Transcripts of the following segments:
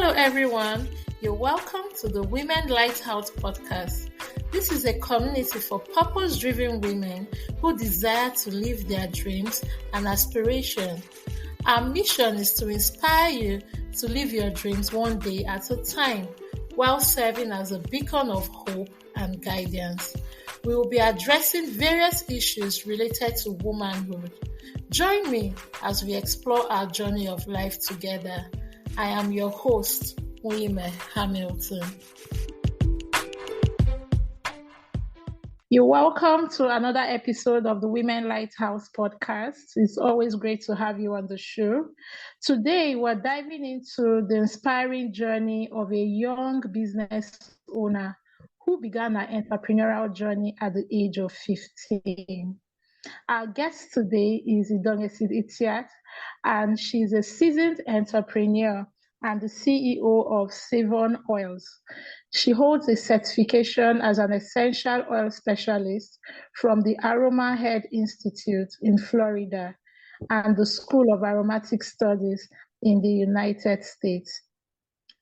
Hello, everyone. You're welcome to the Women Lighthouse podcast. This is a community for purpose-driven women who desire to live their dreams and aspirations. Our mission is to inspire you to live your dreams one day at a time while serving as a beacon of hope and guidance. We will be addressing various issues related to womanhood. Join me as we explore our journey of life together. I am your host, Uyime Hamilton. You're welcome to another episode of the Women Lighthouse podcast. It's always great to have you on the show. Today, we're diving into the inspiring journey of a young business owner who began her entrepreneurial journey at the age of 15. Our guest today is Idongesit Itiat, and she's a seasoned entrepreneur and the CEO of Savon Oils. She holds a certification as an essential oil specialist from the Aroma Head Institute in Florida and the School of Aromatic Studies in the United States.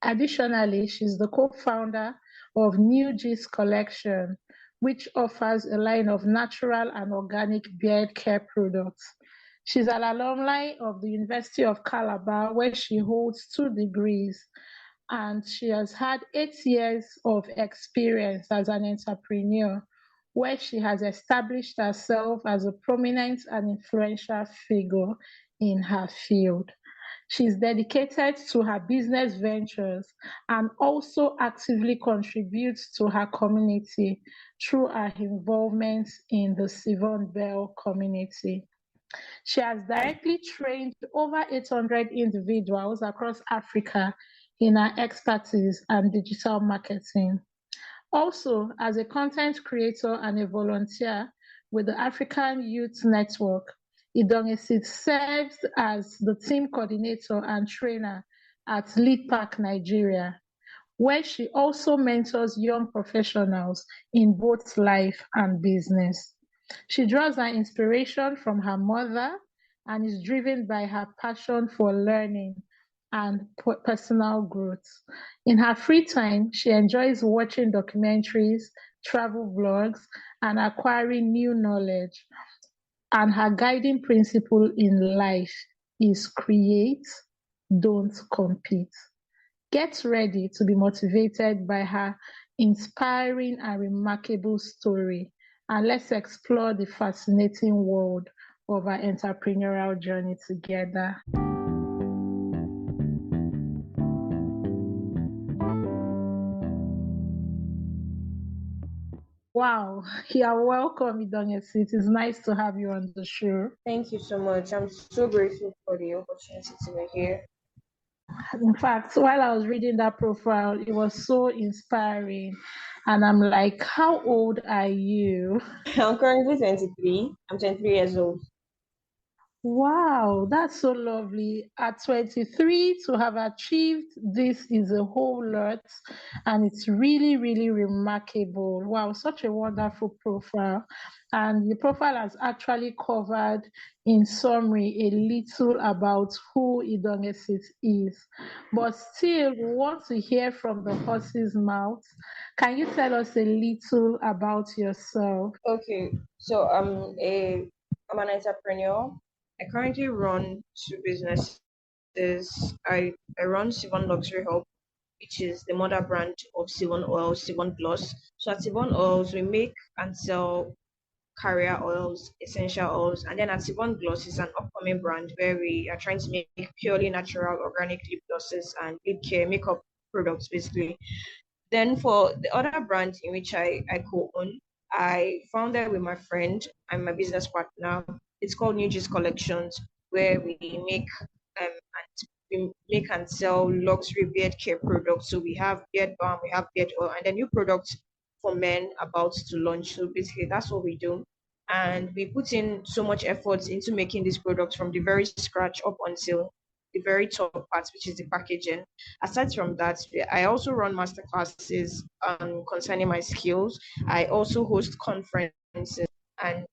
Additionally, she's the co-founder of New Gist Collection, which offers a line of natural and organic beard care products. She's an alumni of the University of Calabar, where she holds 2 degrees, and she has had 8 years of experience as an entrepreneur, where she has established herself as a prominent and influential figure in her field. She's dedicated to her business ventures and also actively contributes to her community through her involvement in the Savon Bell community. She has directly trained over 800 individuals across Africa in her expertise and digital marketing. Also, as a content creator and a volunteer with the African Youth Network, Idongesit serves as the team coordinator and trainer at Lead Park, Nigeria, where she also mentors young professionals in both life and business. She draws her inspiration from her mother and is driven by her passion for learning and personal growth. In her free time, she enjoys watching documentaries, travel vlogs, and acquiring new knowledge. And her guiding principle in life is create, don't compete. Get ready to be motivated by her inspiring and remarkable story. And let's explore the fascinating world of our entrepreneurial journey together. Wow, you're welcome, Idongesit. It's nice to have you on the show. Thank you so much. I'm so grateful for the opportunity to be here. In fact, while I was reading that profile, it was so inspiring. And I'm like, how old are you? I'm currently 23. I'm 23 years old. Wow, that's so lovely. At 23, to have achieved this is a whole lot, and it's really, really remarkable. Wow, such a wonderful profile. And the profile has actually covered, in summary, a little about who Idongesit is. But still, we want to hear from the horse's mouth. Can you tell us a little about yourself? Okay, so I'm an entrepreneur. I currently run 2 businesses. I run Savon Luxury Hub, which is the mother brand of Savon Oils, Savon Plus. So at Savon Oils, we make and sell carrier oils, essential oils, and then at Savon Gloss is an upcoming brand where we are trying to make purely natural organic lip glosses and lip care makeup products basically. Then for the other brand in which I co-own, I founded with my friend and my business partner. It's called New Gist Collections, where we make and sell luxury beard care products. So we have beard balm, we have beard oil, and then new products for men about to launch. So basically, that's what we do. And we put in so much effort into making these products from the very scratch up until the very top part, which is the packaging. Aside from that, I also run master classes concerning my skills. I also host conferences and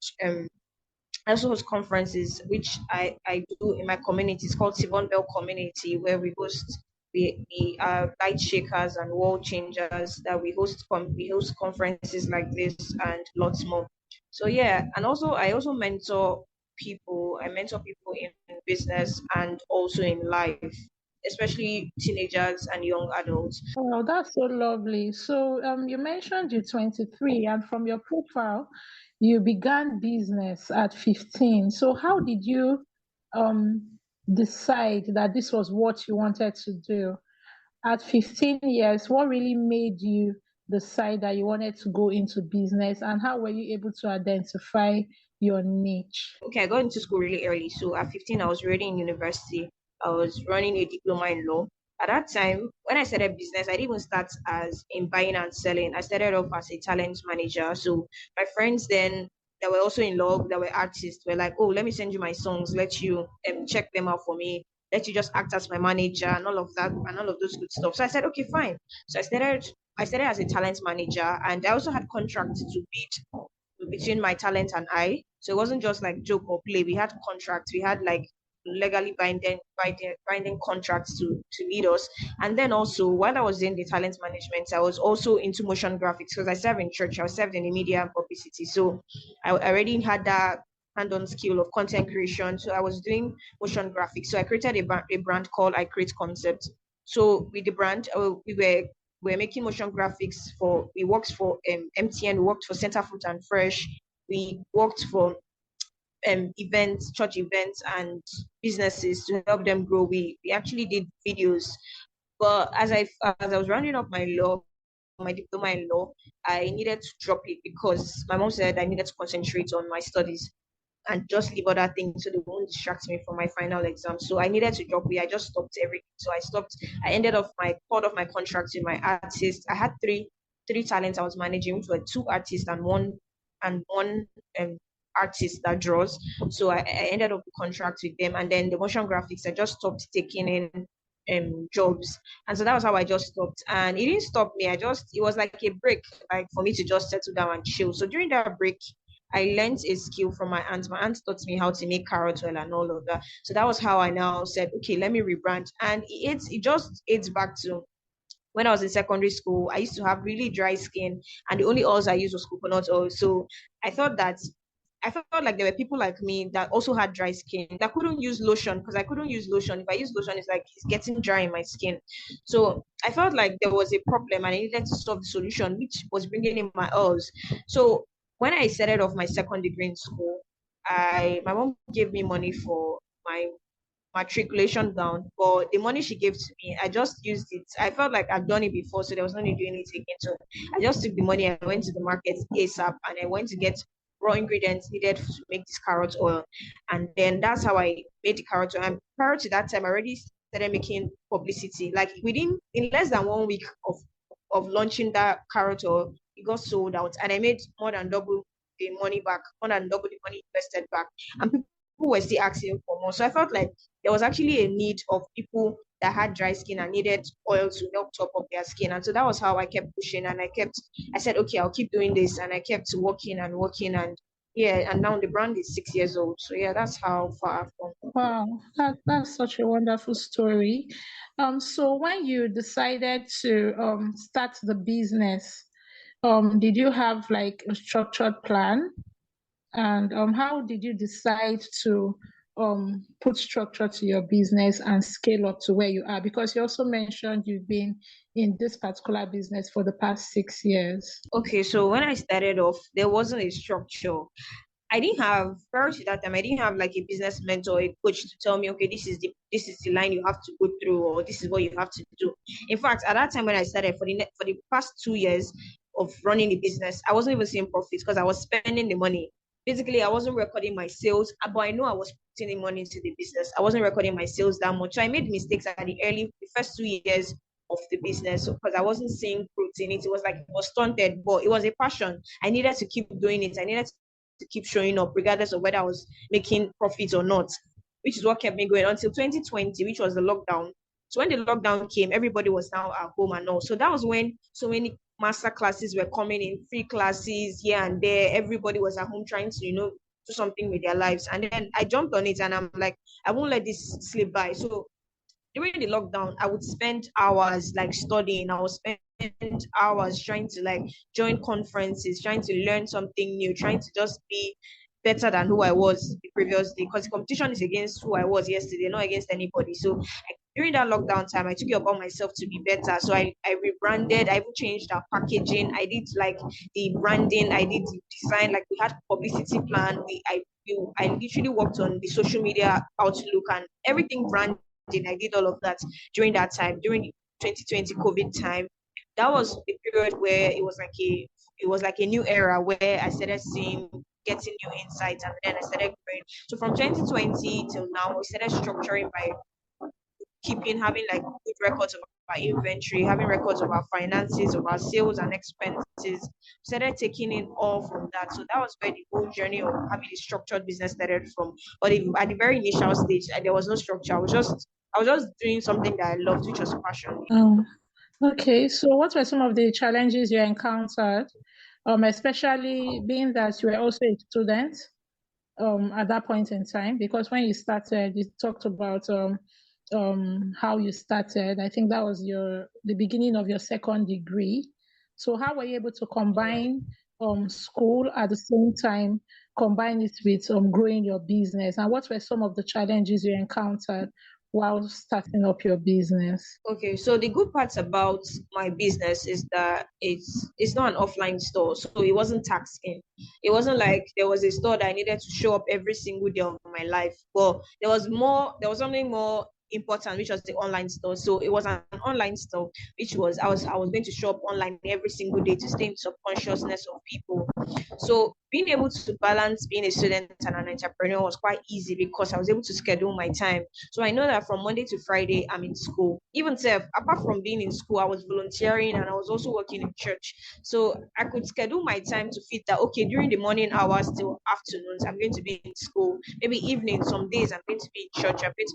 I also host conferences, which I do in my community. It's called Savon Bell Community, where we host we are light shakers and world changers, that we host conferences like this and lots more. So yeah, and also I also mentor people. I mentor people in business and also in life, especially teenagers and young adults. Oh, that's so lovely. So, you mentioned you're 23, and from your profile, you began business at 15. So, how did you decide that this was what you wanted to do? At 15 years, what really made you decide that you wanted to go into business, and how were you able to identify your niche? Okay, I got into school really early. So at 15, I was already in university. I was running a diploma in law. At that time, when I started business, I didn't even start as in buying and selling. I started off as a talent manager. So my friends then that were also in law, that were artists, were like, "Oh, let me send you my songs. Let you check them out for me. Let you just act as my manager and all of that and all of those good stuff." So I said, "Okay, fine." So I started as a talent manager, and I also had contracts to bid between my talent and I. So it wasn't just like joke or play. We had contracts. We had like legally binding contracts to lead us. And then also while I was in the talent management, I was also into motion graphics because I served in church. I was served in the media and publicity. So I already had that hand-on skill of content creation. So I was doing motion graphics. So I created a brand called I Create Concept. So with the brand, we were making motion graphics for, we worked for MTN, we worked for Center Fruit and Fresh, we worked for events, church events and businesses to help them grow. We actually did videos. But as I was rounding up my diploma in law, I needed to drop it because my mom said I needed to concentrate on my studies and just leave other things so they won't distract me from my final exam. So I needed to drop it. I just stopped everything. So I stopped. I ended off my part of my contract with my artist. I had three talents I was managing, which were two artists and one um, artist that draws. So I ended up the contract with them, and then the motion graphics I just stopped taking in jobs, and so that was how I just stopped. And it didn't stop me. It was like a break, like for me to just settle down and chill. So during that break, I learned a skill from my aunt. My aunt taught me how to make carrot oil and all of that. So that was how I now said, okay, let me rebrand. And it just aids back to when I was in secondary school. I used to have really dry skin, and the only oils I used was coconut oil. So I thought that I felt like there were people like me that also had dry skin that couldn't use lotion because I couldn't use lotion. If I use lotion, it's like it's getting dry in my skin. So I felt like there was a problem and I needed to solve the solution, which was bringing in my oils. So when I started off my second degree in school, my mom gave me money for my matriculation down, but the money she gave to me, I just used it. I felt like I've done it before, so there was no need doing it again. So I just took the money and I went to the market ASAP and I went to get raw ingredients needed to make this carrot oil. And then that's how I made the carrot oil. And prior to that time, I already started making publicity. Like in less than 1 week of launching that carrot oil, it got sold out. And I made more than double the money back, more than double the money invested back. And people were still asking for more. So I felt like there was actually a need of people that had dry skin and needed oil to help top up their skin. And so that was how I kept pushing and I said, okay, I'll keep doing this. And I kept working and working. And yeah, and now the brand is 6 years old. So yeah, that's how far I've come. Wow, that's such a wonderful story. So when you decided to start the business, did you have like a structured plan? And how did you decide to put structure to your business and scale up to where you are? Because you also mentioned you've been in this particular business for the past 6 years. Okay, so when I started off, there wasn't a structure. I didn't have prior to that time. I didn't have like a business mentor, a coach to tell me, okay, this is the line you have to go through, or this is what you have to do. In fact, at that time when I started for the past 2 years of running the business, I wasn't even seeing profits because I was spending the money. Basically, I wasn't recording my sales, but I know I was putting in money into the business. I wasn't recording my sales that much. So I made mistakes at the first 2 years of the business because I wasn't seeing fruit in it. It was like it was stunted, but it was a passion. I needed to keep doing it. I needed to keep showing up regardless of whether I was making profits or not, which is what kept me going until 2020, which was the lockdown. So when the lockdown came, everybody was now at home and all. So that was when so many master classes were coming in, free classes here and there. Everybody was at home trying to, do something with their lives. And then I jumped on it and I'm like, I won't let this slip by. So during the lockdown, I would spend hours like studying. I would spend hours trying to like join conferences, trying to learn something new, trying to just be better than who I was the previous day. Because the competition is against who I was yesterday, not against anybody. So during that lockdown time, I took it upon myself to be better. So I rebranded, I even changed our packaging. I did like the branding, I did the design, like we had publicity plan. I literally worked on the social media outlook and everything branding. I did all of that during that time, during the 2020 COVID time. That was a period where it was like a new era where I started seeing getting new insights and then I started growing. So from 2020 till now, we started structuring by having like good records of our inventory, having records of our finances, of our sales and expenses. Started taking it all from that. So that was where the whole journey of having a structured business started from. But at the very initial stage, there was no structure. I was just doing something that I loved, which was passion. Oh, okay. So what were some of the challenges you encountered, especially being that you were also a student at that point in time? Because when you started, you talked about how you started. I think that was the beginning of your second degree. So how were you able to Yeah. combine school at the same time, combine it with growing your business? And what were some of the challenges you encountered while starting up your business? Okay, so the good part about my business is that it's not an offline store, so it wasn't taxing. It wasn't like there was a store that I needed to show up every single day of my life. But there was something more important, which was the online store. So it was an online store, which was I was going to show up online every single day to stay in subconsciousness of people. So being able to balance being a student and an entrepreneur was quite easy because I was able to schedule my time. So I know that from Monday to Friday, I'm in school. Even self, apart from being in school, I was volunteering and I was also working in church. So I could schedule my time to fit that. Okay, during the morning hours till afternoons, I'm going to be in school. Maybe evening, some days I'm going to be in church. I'm going to be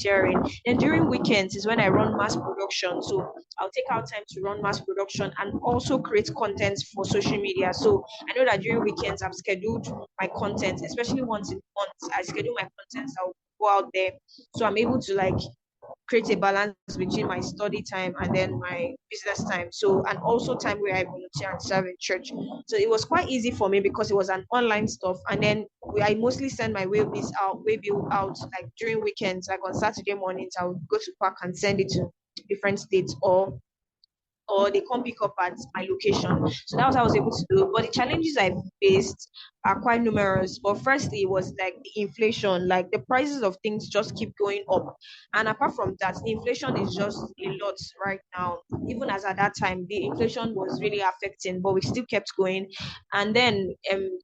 volunteering. Then during weekends is when I run mass production. So I'll take out time to run mass production and also create content for social media. So I know that during weekends I've scheduled my content, especially once in a month. I schedule my content. I'll go out there, so I'm able to like create a balance between my study time and then my business time. So and also time where I volunteer and serve in church. So it was quite easy for me because it was an online stuff. And then I mostly send my way bill out like during weekends, like on Saturday mornings. I would go to park and send it to different states or they come pick up at my location. So that was what I was able to do. But the challenges I faced are quite numerous. But firstly, it was like the inflation, like the prices of things just keep going up. And apart from that, the inflation is just a lot right now. Even as at that time, the inflation was really affecting, but we still kept going. And then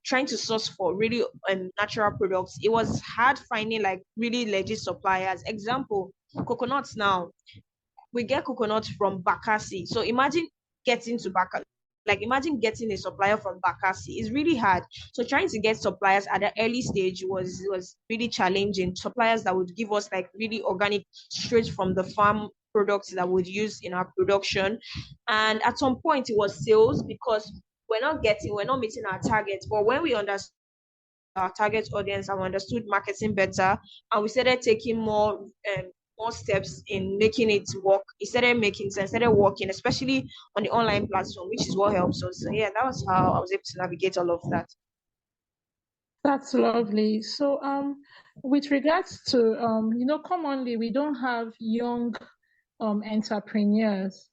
trying to source for really natural products, it was hard finding like really legit suppliers. Example, coconuts now we get coconut from Bakassi. So imagine getting a supplier from Bakassi. It's really hard. So trying to get suppliers at the early stage was really challenging. Suppliers that would give us like really organic, straight from the farm products that would use in our production. And at some point it was sales because we're not meeting our targets. But when we understood our target audience and we understood marketing better and we started taking more steps in making it work. It started making sense, started working, especially on the online platform, which is what helps us. So yeah, that was how I was able to navigate all of that. That's lovely. So, with regards to, commonly we don't have young entrepreneurs.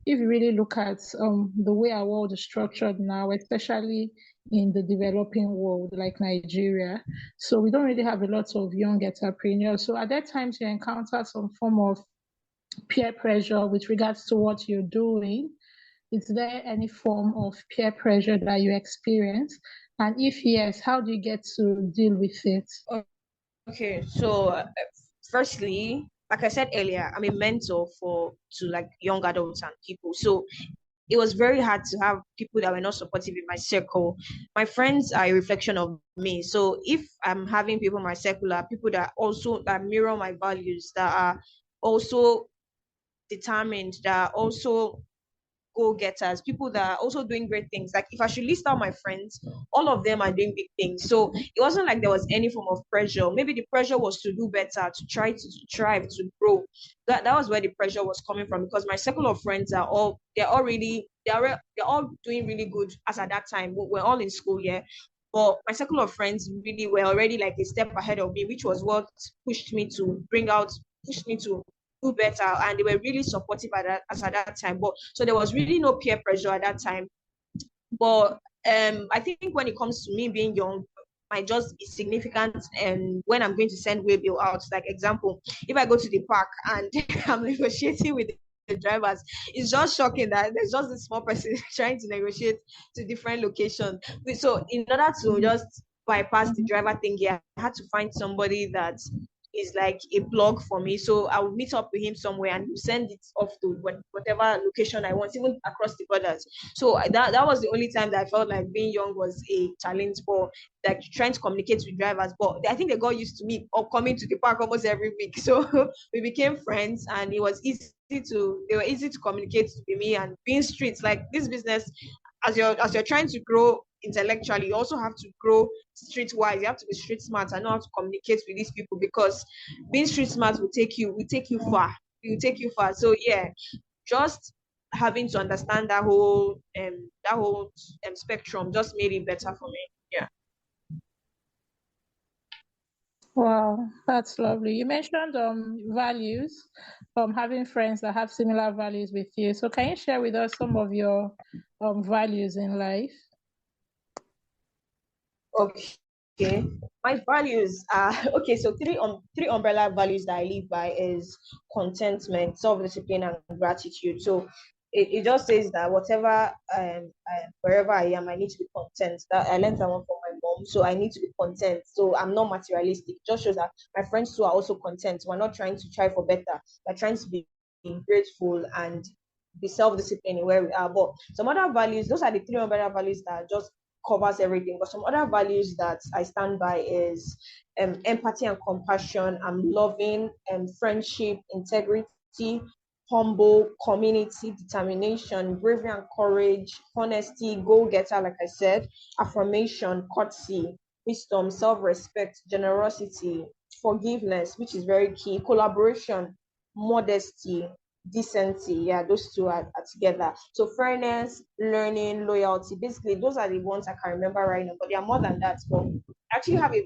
If you really look at the way our world is structured now, especially in the developing world like Nigeria, so we don't really have a lot of young entrepreneurs. So, at that times, you encounter some form of peer pressure with regards to what you're doing. Is there any form of peer pressure that you experience? And if yes, how do you get to deal with it? Okay, so firstly, like I said earlier, I'm a mentor to like young adults and people. So it was very hard to have people that were not supportive in my circle. My friends are a reflection of me. So if I'm having people in my circle are people that mirror my values, that are also determined, that are also go-getters, people that are also doing great things. Like if I should list out my friends, all of them are doing big things. So it wasn't like there was any form of pressure. Maybe the pressure was to do better, to try to strive, to grow. That was where the pressure was coming from, because my circle of friends are all they're all doing really good as at that time. We're all in school, yeah. But my circle of friends really were already like a step ahead of me, which was what pushed me to do better. And they were really supportive at that time. But so there was really no peer pressure at that time. But I think when it comes to me being young, might just be significant. And when I'm going to send waybill out, like example, if I go to the park and I'm negotiating with the drivers, it's just shocking that there's just a small person trying to negotiate to different locations. So in order to just bypass the driver thing, yeah, I had to find somebody that is like a blog for me. So I will meet up with him somewhere and he'll send it off to whatever location I want, even across the borders. So that was the only time that I felt like being young was a challenge for like trying to communicate with drivers. But I think they got used to me or coming to the park almost every week. So we became friends and it was they were easy to communicate with me. And being streets, like this business, as you're trying to grow intellectually, you also have to grow streetwise. You have to be street smart and know how to communicate with these people, because being street smart will take you far. It will take you far. So yeah, just having to understand that whole spectrum just made it better for me. Yeah. Wow, that's lovely. You mentioned values, having friends that have similar values with you. So can you share with us some of your values in life? Okay. My values are okay. So three umbrella values that I live by is contentment, self-discipline, and gratitude. So it just says that wherever I am, I need to be content. That I learned that one from my mom. So I need to be content. So I'm not materialistic. It just shows that my friends too are also content. We're not trying to try for better. We're trying to be grateful and be self-disciplined in where we are. But some other values, those are the three umbrella values that just covers everything. But some other values that I stand by is empathy and compassion. I'm loving, friendship, integrity, humble, community, determination, bravery and courage, honesty, goal-getter, like I said, affirmation, courtesy, wisdom, self-respect, generosity, forgiveness, which is very key, collaboration, modesty, decency. Yeah, those two are together. So fairness, learning, loyalty. Basically, those are the ones I can remember right now. But there are more than that. But I actually have a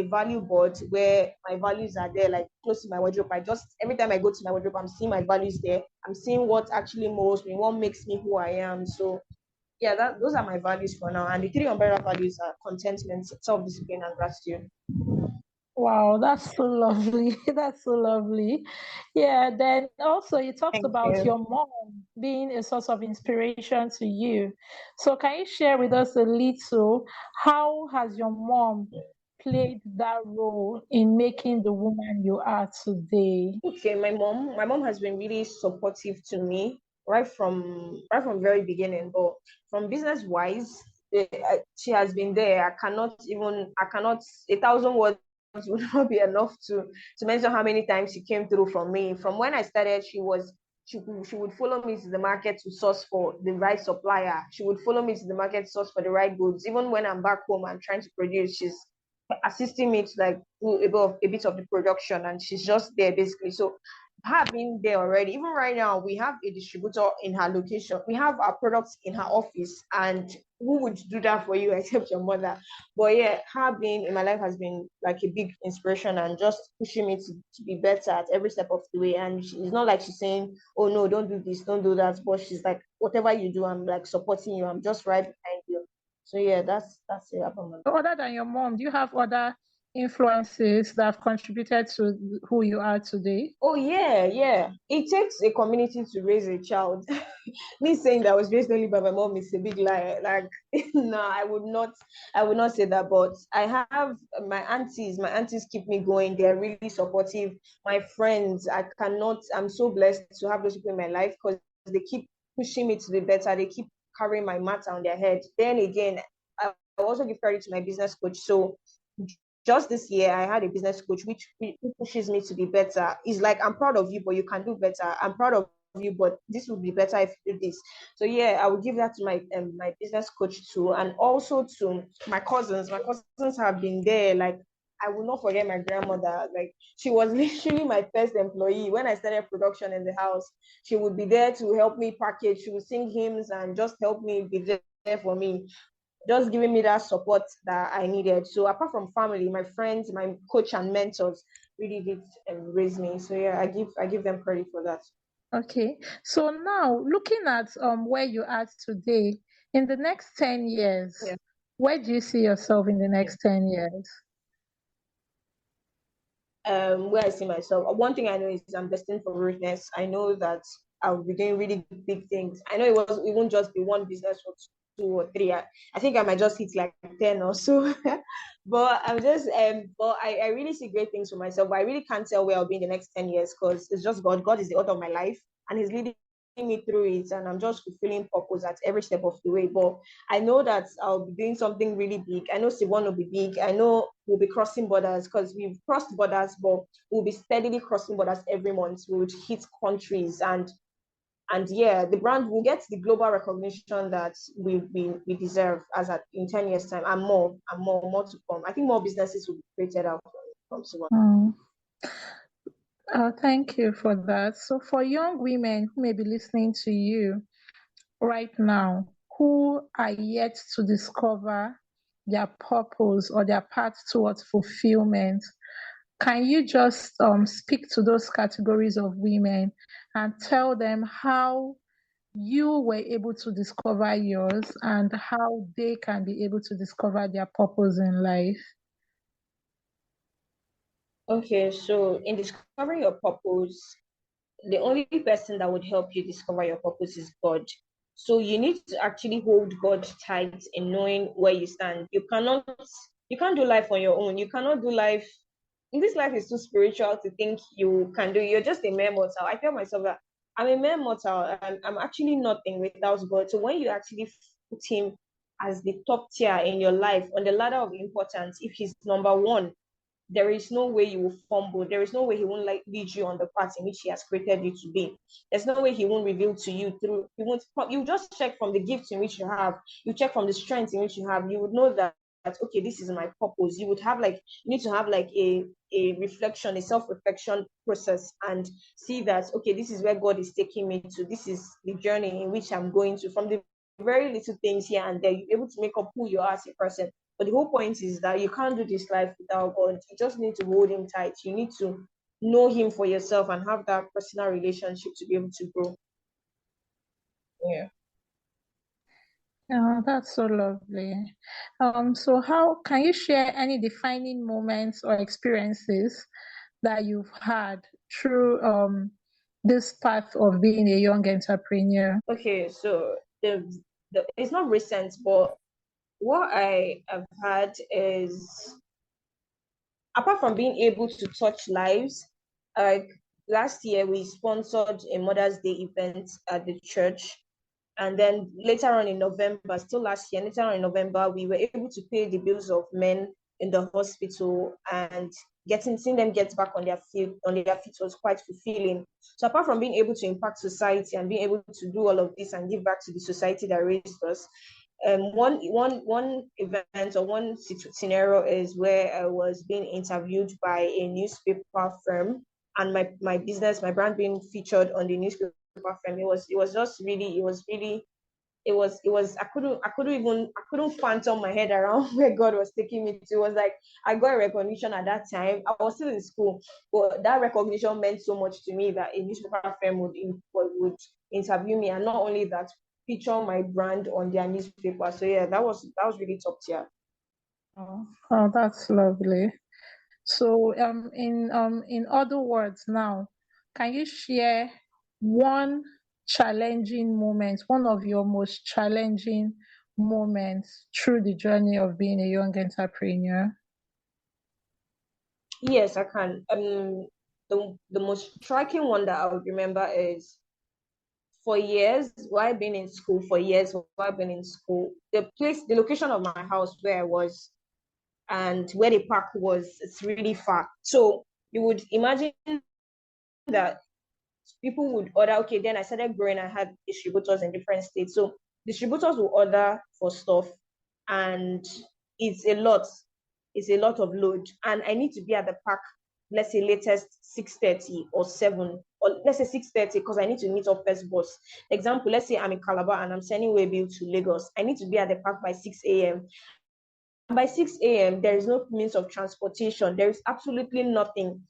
value board where my values are there, like close to my wardrobe. I just every time I go to my wardrobe, I'm seeing my values there. I'm seeing what actually molds me, what makes me who I am. So yeah, those are my values for now. And the three umbrella values are contentment, self-discipline, and gratitude. Wow, that's so lovely. That's so lovely. Yeah, then also you talked Thank about you. your mom being a source of inspiration to you. So can you share with us a little, how has your mom played that role in making the woman you are today? Okay, my mom has been really supportive to me right from very beginning. But from business wise, she has been there. I cannot, a thousand words would not be enough to mention how many times she came through for me. From when I started, she would follow me to the market to source for the right supplier. She would follow me to the market to source for the right goods. Even when I'm back home and trying to produce, she's assisting me to like do a bit of the production, and she's just there basically. So her being there already, even right now, we have a distributor in her location. We have our products in her office, and who would do that for you except your mother? But yeah, her being in my life has been like a big inspiration and just pushing me to be better at every step of the way. And it's not like she's saying, "Oh no, don't do this, don't do that," but she's like, "Whatever you do, I'm like supporting you. I'm just right behind you." So yeah, that's it about my So other than your mom, do you have other influences that have contributed to who you are today? Oh yeah, yeah. It takes a community to raise a child. Me saying that I was raised only by my mom is a big lie. Like, no, I would not say that. But I have my aunties. My aunties keep me going. They're really supportive. My friends, I'm so blessed to have those people in my life because they keep pushing me to be better. They keep carrying my matter on their head. Then again, I also give credit to my business coach. So just this year I had a business coach which pushes me to be better. It's like, I'm proud of you, but you can do better. I'm proud of you, but this would be better if you do this. So yeah, I would give that to my business coach too, and also to my cousins. My cousins have been there. Like, I will not forget my grandmother. Like, she was literally my first employee when I started production in the house. She would be there to help me package. She would sing hymns and just help me, be there for me, just giving me that support that I needed. So apart from family, my friends, my coach and mentors really did raise me. So yeah, I give them credit for that. Okay. So now looking at where you are today, in the next 10 years, Yeah. where do you see yourself in the Yeah. next 10 years? Where I see myself. One thing I know is I'm destined for greatness. I know that I'll be doing really big things. I know it won't just be one business or two or three. I think I might just hit like 10 or so. But I really see great things for myself. But I really can't tell where I'll be in the next 10 years because it's just God. God is the author of my life and He's leading me through it, and I'm just fulfilling purpose at every step of the way. But I know that I'll be doing something really big. I know Siobhan will be big. I know we'll be crossing borders because we've crossed borders, but we'll be steadily crossing borders every month. We would hit countries, and yeah, the brand will get the global recognition that we deserve in 10 years time, and more to come. I think more businesses will be created out from Siobhan. Mm. Thank you for that. So, for young women who may be listening to you right now, who are yet to discover their purpose or their path towards fulfillment, can you just speak to those categories of women and tell them how you were able to discover yours and how they can be able to discover their purpose in life? Okay, so in discovering your purpose, the only person that would help you discover your purpose is God. So you need to actually hold God tight in knowing where you stand. You can't do life on your own. You cannot do life. This life is too spiritual to think you can do. You're just a mere mortal. I tell myself that I'm a mere mortal and I'm actually nothing without God. So when you actually put Him as the top tier in your life on the ladder of importance, if He's number one, there is no way you will fumble. There is no way He won't like lead you on the path in which He has created you to be. There's no way He won't reveal to you through. He won't. You just check from the gifts in which you have. You check from the strengths in which you have. You would know that okay, this is my purpose. You would have like you need to have like a reflection, a self-reflection process, and see that okay, this is where God is taking me to. This is the journey in which I'm going to. From the very little things here and there, you're able to make up who you are as a person. But the whole point is that you can't do this life without God. You just need to hold Him tight. You need to know Him for yourself and have that personal relationship to be able to grow. Yeah. Oh, that's so lovely. So how can you share any defining moments or experiences that you've had through this path of being a young entrepreneur? Okay, so it's not recent, but what I have had is apart from being able to touch lives, like last year we sponsored a Mother's Day event at the church. And then later on in November, still last year, later on in November, we were able to pay the bills of men in the hospital, and seeing them get back on their feet was quite fulfilling. So apart from being able to impact society and being able to do all of this and give back to the society that raised us, one event or one scenario is where I was being interviewed by a newspaper firm, and my brand being featured on the newspaper firm. It was just really I couldn't phantom my head around where God was taking me to. It was like I got recognition at that time. I was still in school, but that recognition meant so much to me that a newspaper firm would interview me, and not only that, feature my brand on their newspaper. So yeah, that was really top tier. Oh, that's lovely. So, in other words, now, can you share one challenging moment, one of your most challenging moments through the journey of being a young entrepreneur? Yes, I can. The most striking one that I would remember is for years while I've been in school, the location of my house where I was and where the park was, it's really far. So you would imagine that people would order. Okay, then I started growing. I had distributors in different states. So distributors will order for stuff, and it's a lot. It's a lot of load. And I need to be at the park, let's say latest 6:30 or 7, or let's say 6:30, because I need to meet up first bus. Example, let's say I'm in Calabar and I'm sending Waybill to Lagos. I need to be at the park by 6 a.m. By 6 a.m., there is no means of transportation. There is absolutely nothing.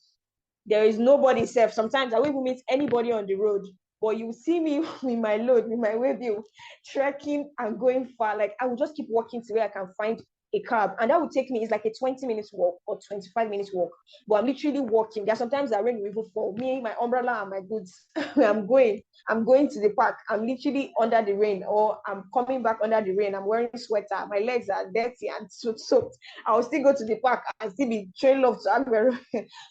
There is nobody safe. Sometimes I won't even meet anybody on the road, but you see me with my load, with my waybill, trekking and going far. Like I will just keep walking to where I can find a cab, and that would take me, it's like a 20 minutes walk or 25 minutes walk, but I'm literally walking. There are sometimes that rain will even fall, me, my umbrella and my goods. I'm going to the park, I'm literally under the rain, or I'm coming back under the rain, I'm wearing a sweater, my legs are dirty and soaked. I'll still go to the park and still be trained off to Agbero.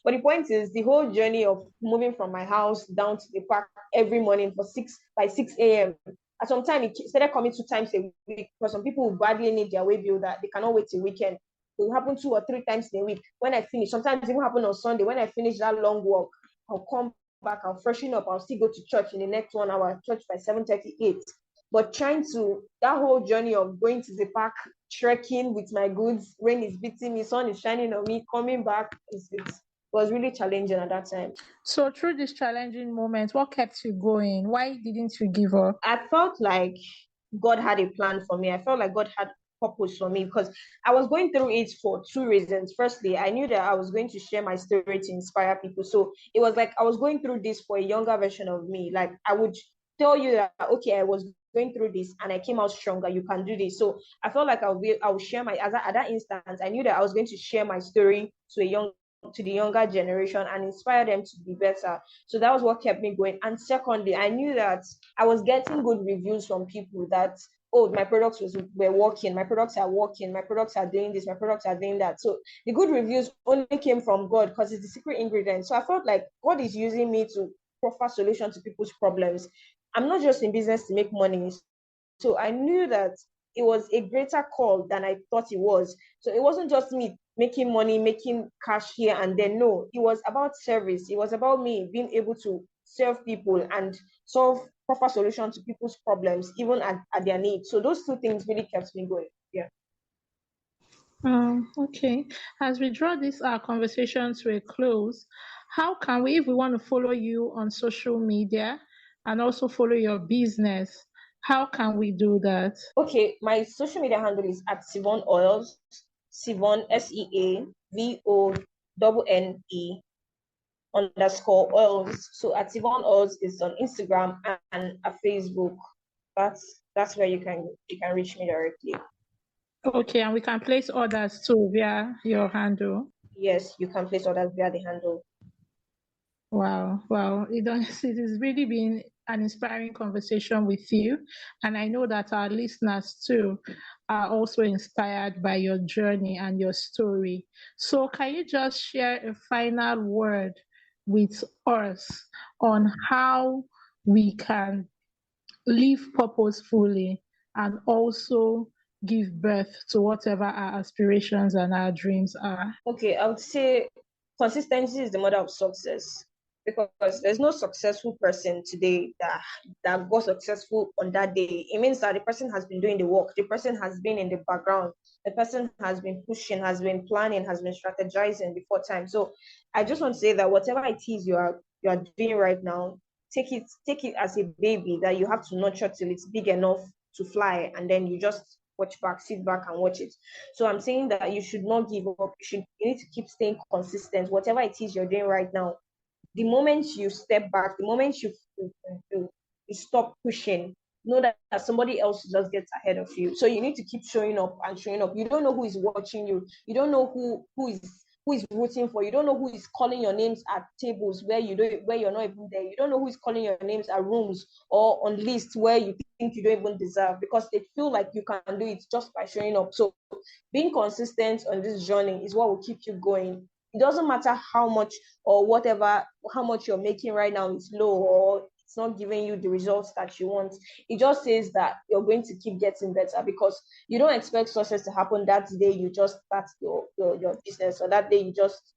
But the point is, the whole journey of moving from my house down to the park every morning by 6 a.m. At some time, it started coming 2 times a week, because some people will badly need their way bill that they cannot wait till weekend. It will happen 2 or 3 times in a week. When I finish, sometimes it will happen on Sunday. When I finish that long walk, I'll come back, I'll freshen up, I'll still go to church in the next 1 hour, church by 7:38. But that whole journey of going to the park, trekking with my goods, rain is beating me, sun is shining on me, coming back, it was really challenging at that time. So through this challenging moment, what kept you going? Why didn't you give up? I felt like God had a plan for me. I felt like God had purpose for me, because I was going through it for two reasons. Firstly, I knew that I was going to share my story to inspire people. So it was like I was going through this for a younger version of me. Like I would tell you that, okay, I was going through this and I came out stronger. You can do this. So I felt like I would share at that instance, I knew that I was going to share my story to the younger generation and inspire them to be better. So that was what kept me going. And secondly, I knew that I was getting good reviews from people that, oh, my products were working, my products are working, my products are doing this, my products are doing that. So the good reviews only came from God, because it's the secret ingredient. So I felt like God is using me to offer solution to people's problems. I'm not just in business to make money. So I knew that it was a greater call than I thought it was. So it wasn't just me making money, making cash here and then. No, it was about service. It was about me being able to serve people and solve proper solutions to people's problems, even at their needs. So those two things really kept me going. Yeah. Okay. As we draw this our conversation to a close, how can we, if we want to follow you on social media and also follow your business, how can we do that? Okay, my social media handle is at Sivon Oils, Sivon SEAVONNE underscore oils. So at Sivon Oils is on Instagram and a Facebook. That's where you can reach me directly. Okay, and we can place orders too via your handle. Yes, you can place orders via the handle. Wow, wow. It has really been an inspiring conversation with you. And I know that our listeners too are also inspired by your journey and your story. So, can you just share a final word with us on how we can live purposefully and also give birth to whatever our aspirations and our dreams are? Okay, I would say consistency is the mother of success, because there's no successful person today that got successful on that day. It means that the person has been doing the work, the person has been in the background, the person has been pushing, has been planning, has been strategizing before time. So I just want to say that whatever it is you are doing right now, take it as a baby that you have to nurture till it's big enough to fly, and then you just sit back and watch it. So I'm saying that you should not give up. You need to keep staying consistent. Whatever it is you're doing right now, the moment you step back, the moment you stop pushing, know that somebody else just gets ahead of you. So you need to keep showing up and showing up. You don't know who is watching you. You don't know who is rooting for you. You don't know who is calling your names at tables where you're not even there. You don't know who is calling your names at rooms or on lists where you think you don't even deserve, because they feel like you can do it just by showing up. So being consistent on this journey is what will keep you going. It doesn't matter how much or whatever, how much you're making right now is low, or it's not giving you the results that you want. It just says that you're going to keep getting better, because you don't expect success to happen that day you just start your business, or that day you just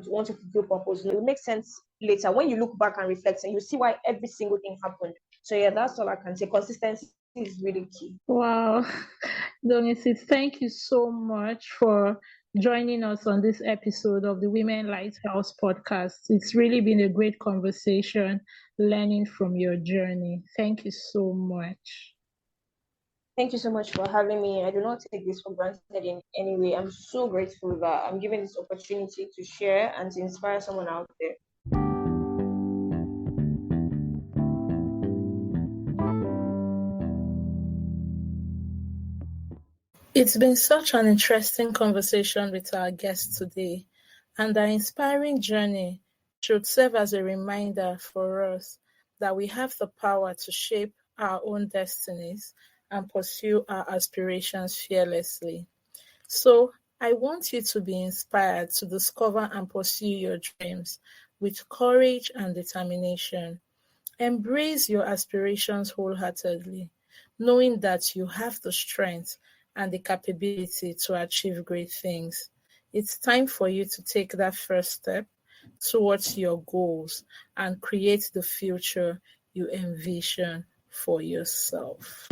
want to fulfill purpose. It will make sense later when you look back and reflect, and you see why every single thing happened. So yeah, that's all I can say. Consistency is really key. Wow. Idongesit, thank you so much for joining us on this episode of the Women Lighthouse podcast. It's really been a great conversation, learning from your journey. Thank you so much. Thank you so much for having me. I do not take this for granted in any way. I'm so grateful that I'm given this opportunity to share and to inspire someone out there. It's been such an interesting conversation with our guest today, and our inspiring journey should serve as a reminder for us that we have the power to shape our own destinies and pursue our aspirations fearlessly. So, I want you to be inspired to discover and pursue your dreams with courage and determination. Embrace your aspirations wholeheartedly, knowing that you have the strength and the capability to achieve great things. It's time for you to take that first step towards your goals and create the future you envision for yourself.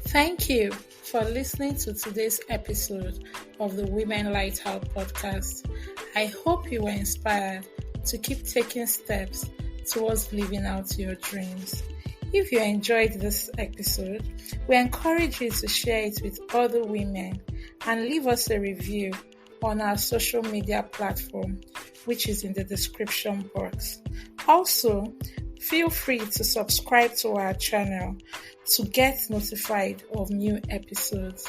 Thank you for listening to today's episode of the Women Lighthouse podcast. I hope you were inspired to keep taking steps towards living out your dreams. If you enjoyed this episode, we encourage you to share it with other women and leave us a review on our social media platform, which is in the description box. Also, feel free to subscribe to our channel to get notified of new episodes.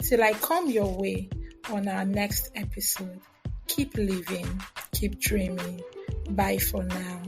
Till I come your way on our next episode, keep living, keep dreaming. Bye for now.